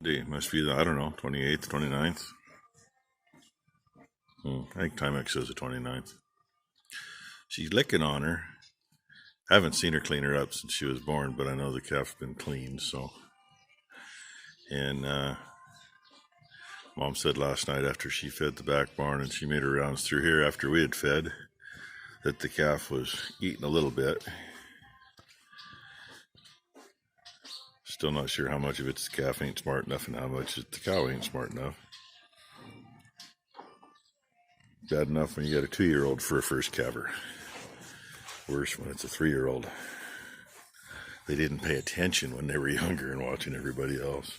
Day must be the, I don't know, 28th, 29th. I think Timex says the 29th. She's licking on her. I haven't seen her clean her up since she was born, but I know the calf's been cleaned, so. And Mom said last night after she fed the back barn and she made her rounds through here after we had fed, that the calf was eating a little bit. Still not sure how much of it's the calf ain't smart enough and how much the cow ain't smart enough. Bad enough when you got a 2-year-old for a first calver. Worse when it's a 3-year-old. They didn't pay attention when they were younger and watching everybody else.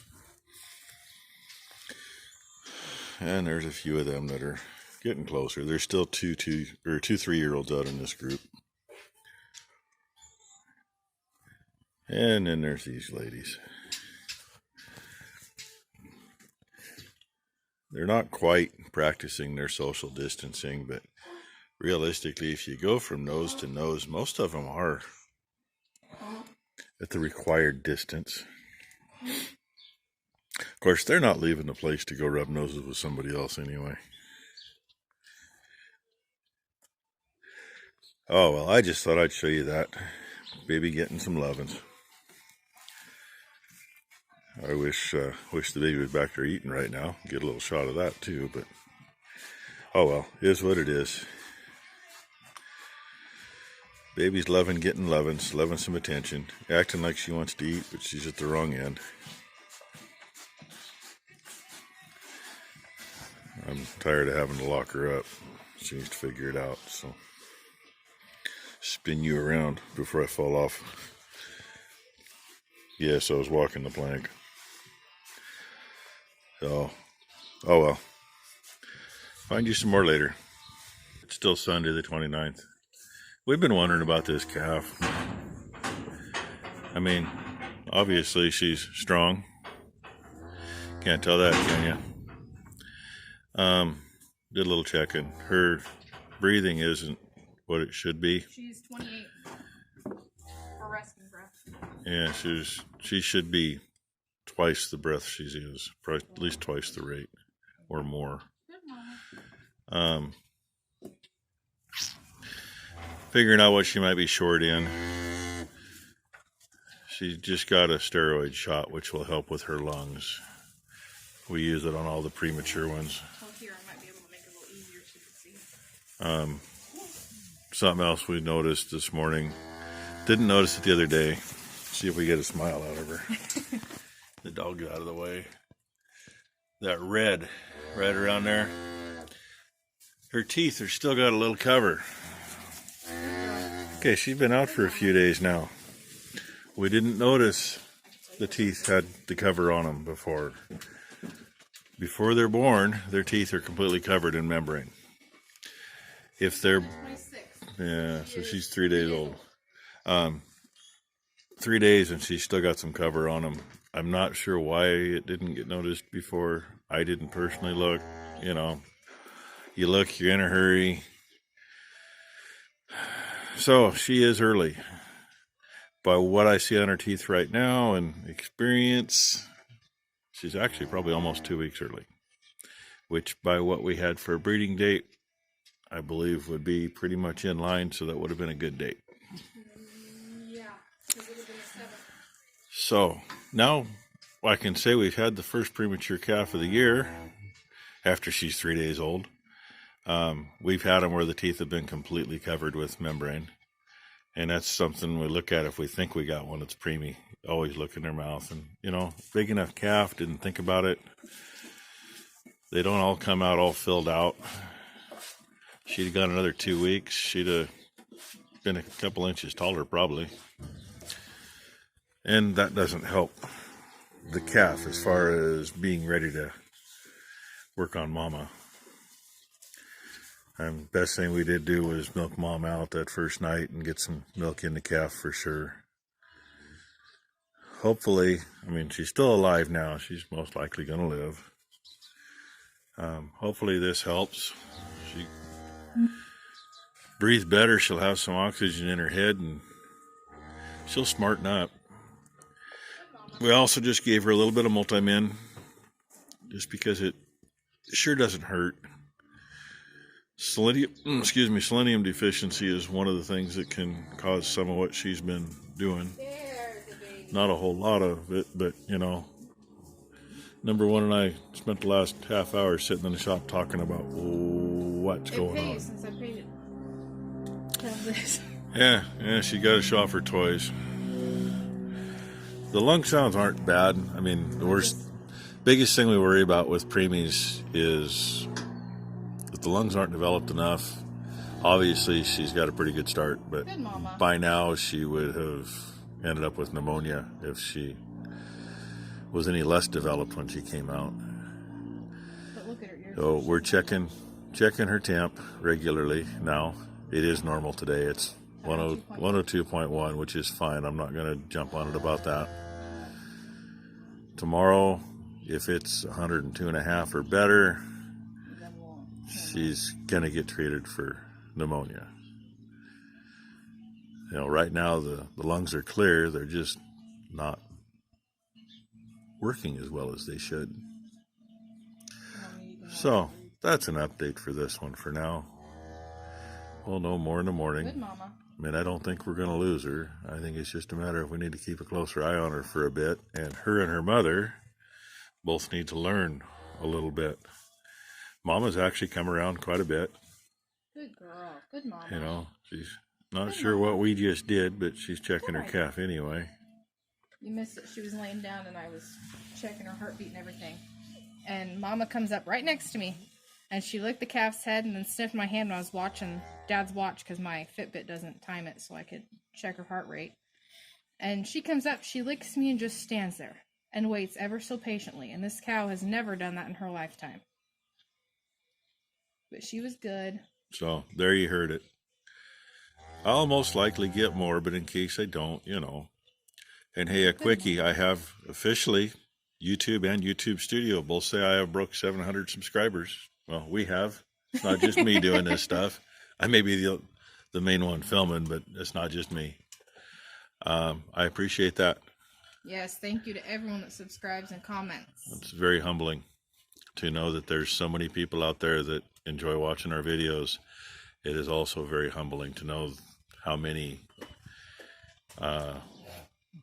And there's a few of them that are getting closer. There's still two 3-year-olds out in this group. And then there's these ladies. They're not quite practicing their social distancing, but realistically, if you go from nose to nose, most of them are at the required distance. Of course, they're not leaving the place to go rub noses with somebody else anyway. Oh, well, I just thought I'd show you that. Baby getting some lovin's. I wish the baby was back there eating right now. Get a little shot of that too, but oh well, it is what it is. Baby's loving getting lovin's, loving some attention, acting like she wants to eat, but she's at the wrong end. I'm tired of having to lock her up. She needs to figure it out, so spin you around before I fall off. Yes, I was walking the plank. So, oh well. Find you some more later. It's still Sunday the 29th. We've been wondering about this calf. I mean, obviously she's strong. Can't tell that, can you? Did a little checking. Her breathing isn't what it should be. She's 28 for resting breath. Yeah, she should be twice the breath she is, probably at least twice the rate or more. Figuring out what she might be short in. She just got a steroid shot, which will help with her lungs. We use it on all the premature ones. Oh, here, I might be able to make it a little easier so you can see. Something else we noticed this morning. Didn't notice it the other day. See if we get a smile out of her. The dog got out of the way. That red right around there. Her teeth are still got a little cover. Okay, she's been out for a few days now. We didn't notice the teeth had the cover on them before. Before they're born, their teeth are completely covered in membrane. If they're, 26. yeah, so she's 3 days old. 3 days and she's still got some cover on them. I'm not sure why it didn't get noticed before. I didn't personally look. You know, you look, you're in a hurry. So she is early. By what I see on her teeth right now and experience, she's actually probably almost 2 weeks early. Which by what we had for a breeding date, I believe would be pretty much in line, so that would have been a good date. Yeah, because it would have been a 7. So now I can say we've had the first premature calf of the year after she's 3 days old. We've had them where the teeth have been completely covered with membrane. And that's something we look at if we think we got one that's preemie. Always look in their mouth. And, you know, big enough calf, didn't think about it. They don't all come out all filled out. She'd have got another 2 weeks. She'd have been a couple inches taller probably. And that doesn't help the calf as far as being ready to work on mama. Best thing we did do was milk mom out that first night and get some milk in the calf for sure. Hopefully, I mean, she's still alive now. She's most likely going to live. Hopefully this helps. She breathes better. She'll have some oxygen in her head and she'll smarten up. We also just gave her a little bit of multi-min just because it sure doesn't hurt. Selenium deficiency is one of the things that can cause some of what she's been doing. Not a whole lot of it, but number one and I spent the last half hour sitting in the shop talking about what's going on. Since I paid it. This. Yeah, she got to show off her toys. The lung sounds aren't bad. I mean, the biggest thing we worry about with preemies is that the lungs aren't developed enough. Obviously, she's got a pretty good start, but by now she would have ended up with pneumonia if she was any less developed when she came out. But look at her ears. So we're checking her temp regularly now. It is normal today. It's 102.1, which is fine. I'm not going to jump on it about that. Tomorrow, if it's 102.5 or better, she's going to get treated for pneumonia. Right now the lungs are clear. They're just not working as well as they should. So that's an update for this one for now. We'll know more in the morning. Good mama. I mean, I don't think we're going to lose her. I think it's just a matter of we need to keep a closer eye on her for a bit. And her mother both need to learn a little bit. Mama's actually come around quite a bit. Good girl. Good mama. She's not sure what we just did, but she's checking her calf anyway. You missed it. She was laying down and I was checking her heartbeat and everything. And Mama comes up right next to me. And she licked the calf's head and then sniffed my hand when I was watching Dad's watch because my Fitbit doesn't time it so I could check her heart rate. And she comes up, she licks me and just stands there and waits ever so patiently. And this cow has never done that in her lifetime. But she was good. So, there you heard it. I'll most likely get more, but in case I don't, And hey, a quickie, I have officially YouTube and YouTube Studio both say I have broke 700 subscribers. Well, we have. It's not just me doing this stuff. I may be the main one filming, but it's not just me. I appreciate that. Yes, thank you to everyone that subscribes and comments. It's very humbling to know that there's so many people out there that enjoy watching our videos. It is also very humbling to know how many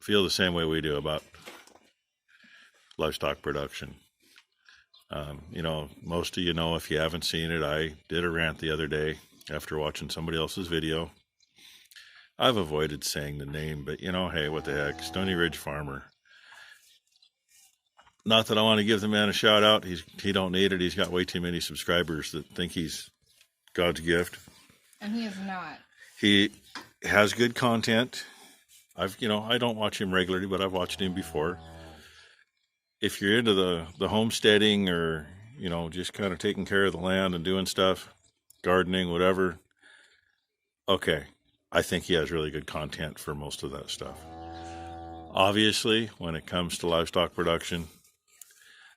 feel the same way we do about livestock production. Most of if you haven't seen it, I did a rant the other day after watching somebody else's video. I've avoided saying the name, but hey, what the heck, Stony Ridge Farmer. Not that I want to give the man a shout out. He don't need it. He's got way too many subscribers that think he's God's gift. And he is not. He has good content. I don't watch him regularly, but I've watched him before. If you're into the homesteading or, just kind of taking care of the land and doing stuff, gardening, whatever, okay, I think he has really good content for most of that stuff. Obviously, when it comes to livestock production,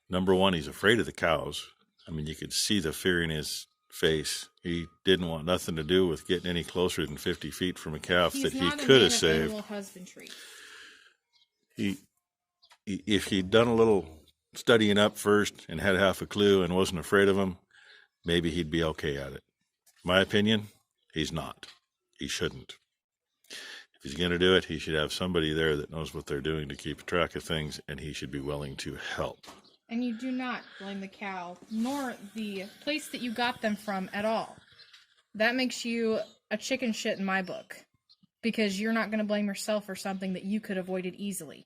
number one, he's afraid of the cows. I mean, you could see the fear in his face. He didn't want nothing to do with getting any closer than 50 feet from a calf that he could have saved. Animal husbandry. If he'd done a little studying up first and had half a clue and wasn't afraid of them, maybe he'd be okay at it. My opinion, he's not. He shouldn't. If he's going to do it, he should have somebody there that knows what they're doing to keep track of things, and he should be willing to help. And you do not blame the cow, nor the place that you got them from at all. That makes you a chicken shit in my book, because you're not going to blame yourself for something that you could have avoided easily.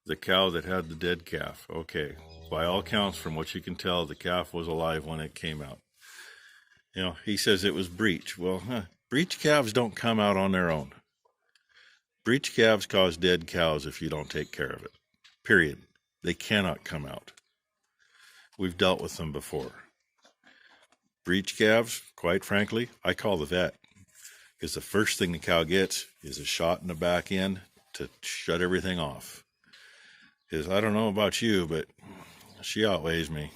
The cow that had the dead calf. Okay. By all counts, from what you can tell, the calf was alive when it came out. He says it was breech. Well, breech calves don't come out on their own. Breech calves cause dead cows if you don't take care of it. Period. They cannot come out. We've dealt with them before. Breech calves, quite frankly, I call the vet. Because the first thing the cow gets is a shot in the back end to shut everything off. Because I don't know about you, but she outweighs me.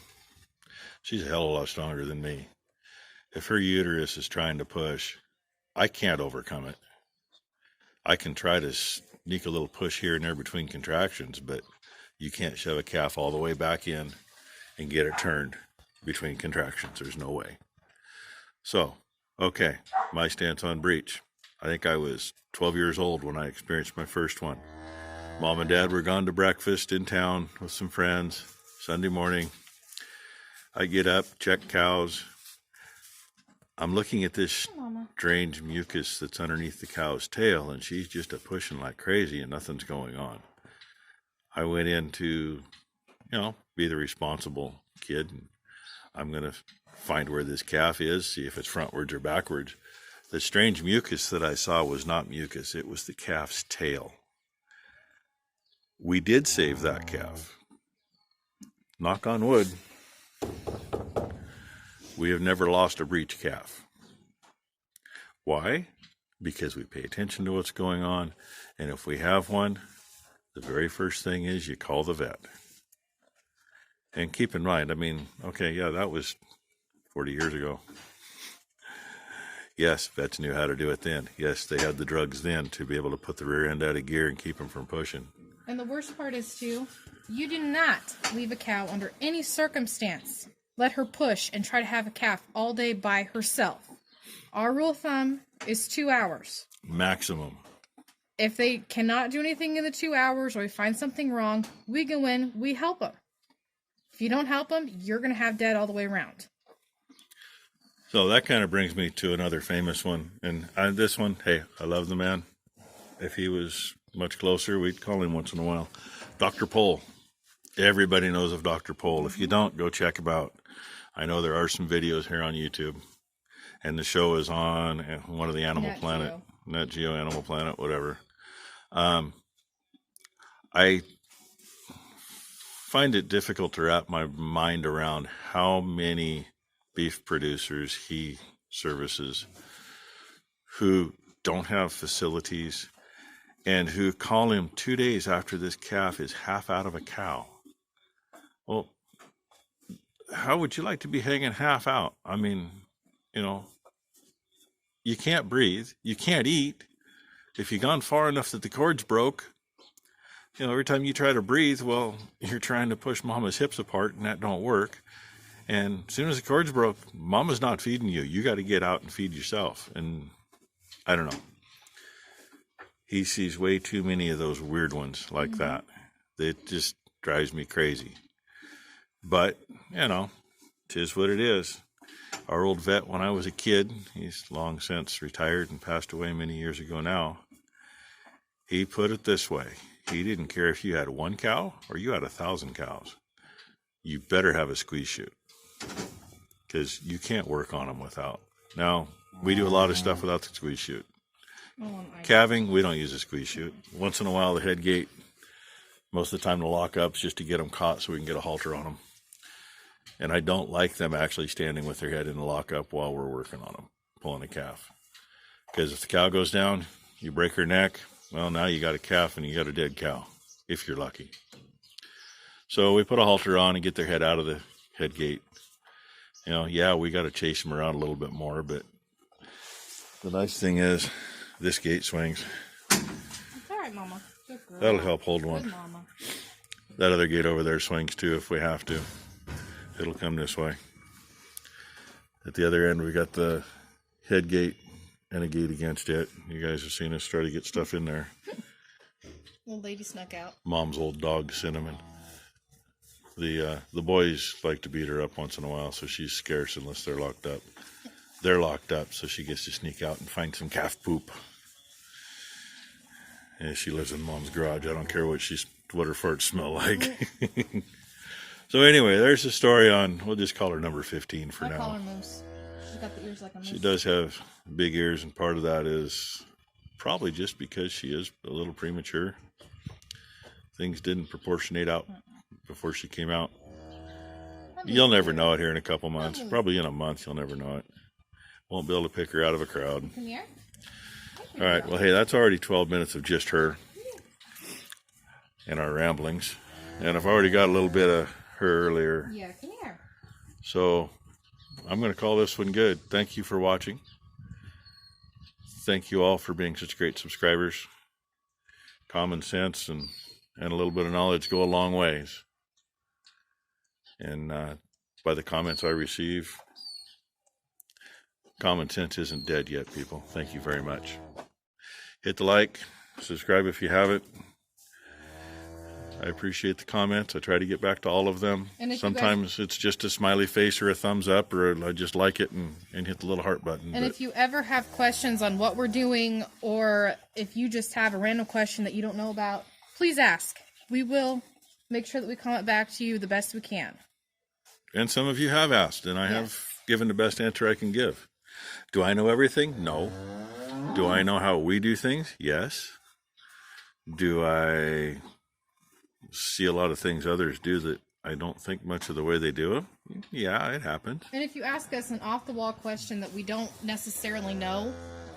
She's a hell of a lot stronger than me. If her uterus is trying to push, I can't overcome it. I can try to sneak a little push here and there between contractions, but you can't shove a calf all the way back in and get it turned between contractions. There's no way. So, okay, my stance on breech. I think I was 12 years old when I experienced my first one. Mom and Dad were gone to breakfast in town with some friends. Sunday morning, I get up, check cows. I'm looking at this strange mucus that's underneath the cow's tail, and she's just pushing like crazy, and nothing's going on. I went in to, be the responsible kid. And I'm going to find where this calf is, see if it's frontwards or backwards. The strange mucus that I saw was not mucus. It was the calf's tail. We did save that calf. Knock on wood. We have never lost a breech calf. Why? Because we pay attention to what's going on. And if we have one, the very first thing is you call the vet. And keep in mind, that was 40 years ago. Yes, vets knew how to do it then. Yes, they had the drugs then to be able to put the rear end out of gear and keep them from pushing. And the worst part is, too, you do not leave a cow under any circumstance. Let her push and try to have a calf all day by herself. Our rule of thumb is 2 hours. Maximum. If they cannot do anything in the 2 hours or we find something wrong, we go in, we help them. If you don't help them, you're going to have dead all the way around. So that kind of brings me to another famous one. And this one, hey, I love the man. If he was much closer, we'd call him once in a while. Dr. Pole. Everybody knows of Dr. Pole. If you don't, go check him out. I know there are some videos here on YouTube. And the show is on one of the Animal Planet, Nat Geo, Animal Planet, whatever. I find it difficult to wrap my mind around how many beef producers he services who don't have facilities and who call him 2 days after this calf is half out of a cow. Well, how would you like to be hanging half out? You can't breathe, you can't eat. If you've gone far enough that the cord's broke, every time you try to breathe, well, you're trying to push mama's hips apart and that don't work. And as soon as the cord's broke, mama's not feeding you. You got to get out and feed yourself. And I don't know. He sees way too many of those weird ones like that. It just drives me crazy. But, 'tis what it is. Our old vet, when I was a kid, he's long since retired and passed away many years ago now. He put it this way. He didn't care if you had 1 cow or you had 1,000 cows. You better have a squeeze chute, because you can't work on them without. Now, we do a lot of stuff without the squeeze chute. Calving, we don't use a squeeze chute. Once in a while, the head gate, most of the time the lock-up's just to get them caught so we can get a halter on them. And I don't like them actually standing with their head in the lockup while we're working on them, pulling a calf. Because if the cow goes down, you break her neck, well, now you got a calf and you got a dead cow, if you're lucky. So we put a halter on and get their head out of the head gate. We got to chase them around a little bit more, but the nice thing is this gate swings. It's all right, Mama. Good girl. That'll help hold one. Good Mama. That other gate over there swings too if we have to. It'll come this way. At the other end, we got the head gate and a gate against it. You guys have seen us try to get stuff in there. Little lady snuck out. Mom's old dog, Cinnamon. The boys like to beat her up once in a while, so she's scarce unless they're locked up. They're locked up, so she gets to sneak out and find some calf poop. And she lives in Mom's garage. I don't care what her farts smell like. So anyway, there's the story on, we'll just call her number 15 for now. I call her Moose. She's got the ears like a moose. She does have big ears, and part of that is probably just because she is a little premature. Things didn't proportionate out before she came out. You'll never know it here in a couple months. Probably in a month, you'll never know it. Won't be able to pick her out of a crowd. Come here. All right, well, hey, that's already 12 minutes of just her and our ramblings. And I've already got a little bit of her earlier. Yeah, come here. So I'm going to call this one good. Thank you for watching. Thank you all for being such great subscribers. Common sense and a little bit of knowledge go a long ways. And by the comments I receive, common sense isn't dead yet, people. Thank you very much. Hit the like, subscribe if you haven't. I appreciate the comments. I try to get back to all of them. Sometimes it's just a smiley face or a thumbs up, or I just like it and hit the little heart button. And if you ever have questions on what we're doing, or if you just have a random question that you don't know about, please ask. We will make sure that we comment back to you the best we can. And some of you have asked, and I have given the best answer I can give. Do I know everything? No. Do I know how we do things? Yes. Do I see a lot of things others do that I don't think much of the way they do them? Yeah, it happens. And if you ask us an off-the-wall question that we don't necessarily know,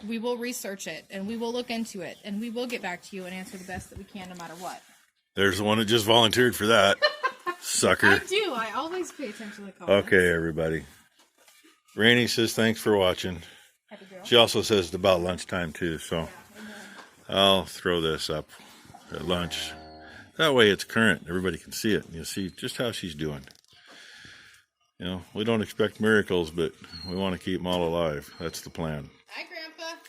we will research it, and we will look into it, and we will get back to you and answer the best that we can no matter what. There's the one that just volunteered for that. Sucker. I do. I always pay attention to the comments. Okay, everybody. Rainey says thanks for watching. Happy girl. She also says it's about lunchtime too, so I'll throw this up at lunch. That way it's current. Everybody can see it. And you'll see just how she's doing. You know, we don't expect miracles, but we want to keep them all alive. That's the plan. Hi, Grandpa.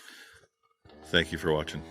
Thank you for watching.